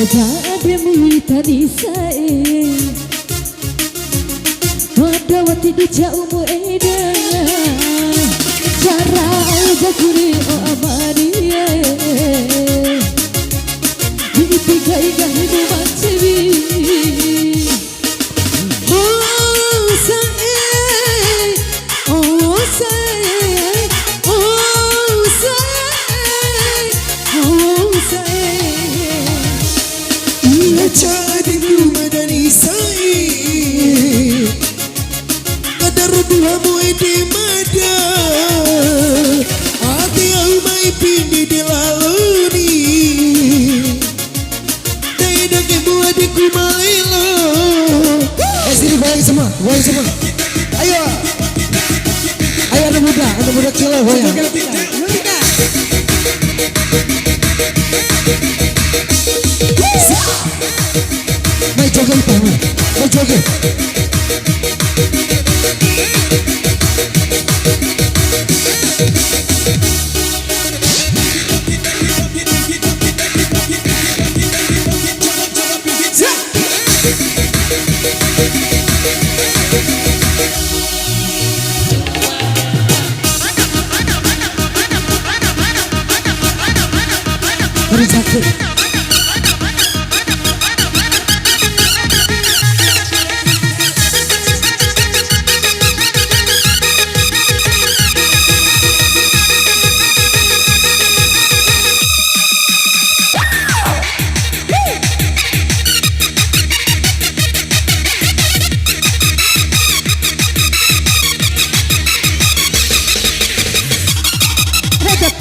Demu tadi saya Wadawati di jauhmu eda Cara aja kuri o amaria Ini tiga iga hidu macewi Oh say Oh say Oh say Oh say Jadi madani sai kadar duamu ede mada hati au mai pindi di laluni dai dake buat diku malilo sini goyang semua ayo anak muda kilo goyang Mai joget tahu, mai joget. Mari sakit.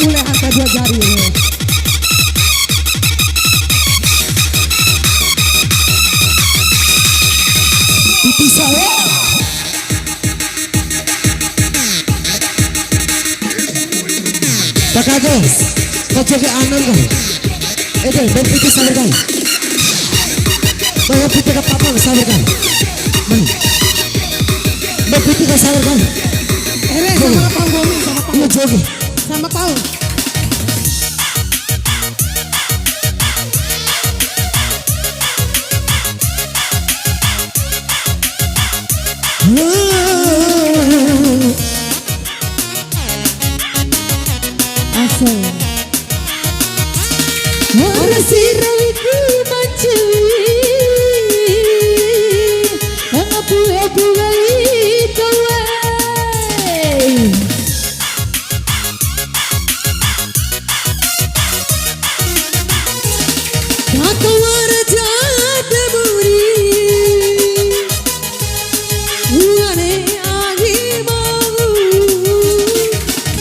Boleh angkat dua jari. Itu saya. Tak ada. Kau jaga anan kan? Ben itu sabar kan? Bawa putih ke papa sabar kan? Ben putih ke sabar kan? Sama Paul sama Paul. Iya jogi. Sama Paul. Asal. Orang sirawiku mancui, angapu aku gali kawai. Kata waraja demuri, uane agi mau,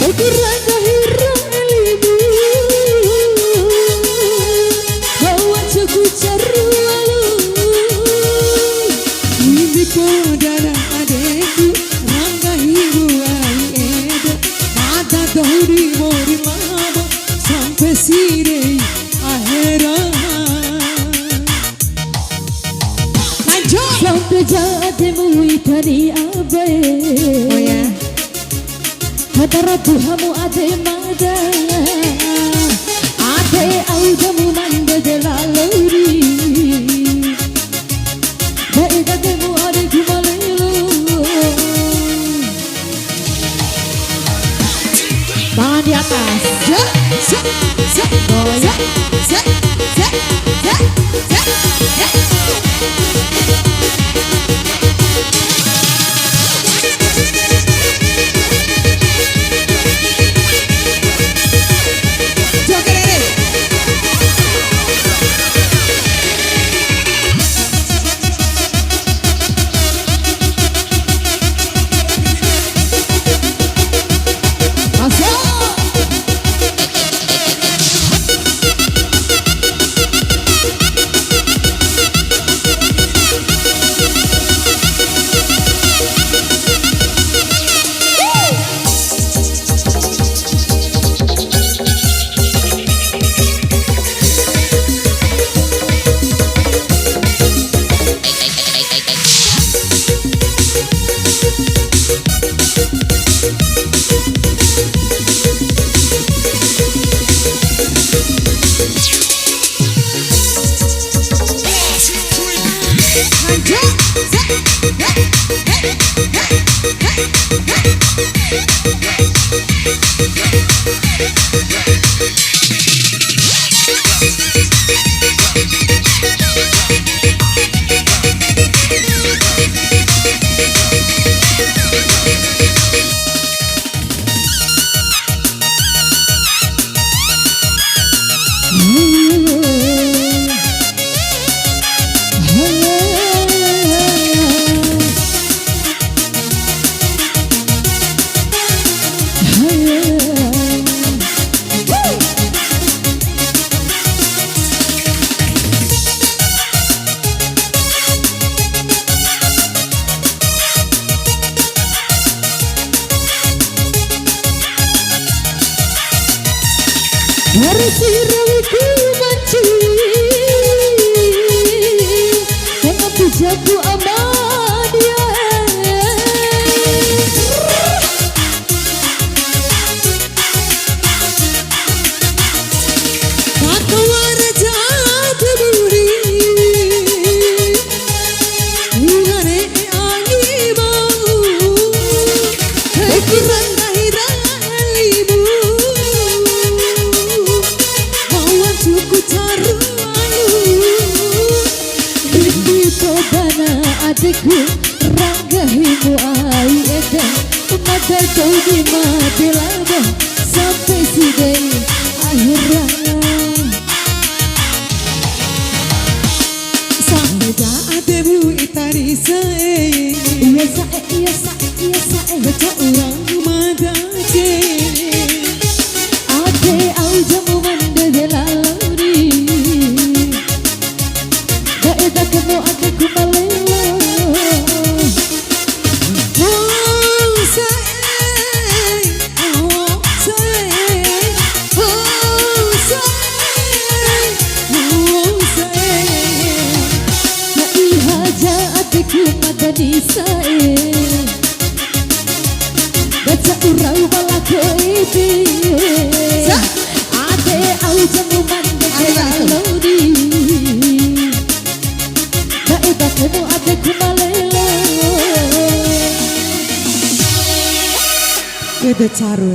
ukuran kahira elimu, bawa cukup carualu, ini kodana adekku, rangga ibu ai edo, mata daudi mori lama, sampai sini akhirat. Sampai jademu itani abe oh ya hadara tuhamu ade mada ade audamu manda jalaluri baida demu ade kumalelo tangan di atas goyang Harus irawiku manci mengaku jabu amadia. Adikku ranggahimu ai edan mata kau di mati lama sampai sidai akhirnya sampai ademu itari sae iya sae baca orang mada ke ade au jamu mande delaluri daeda kamu adikku malela. Nisae baca urau balako ini ade au jamu mande kelalodi daeda kamu ade kumalela kede caru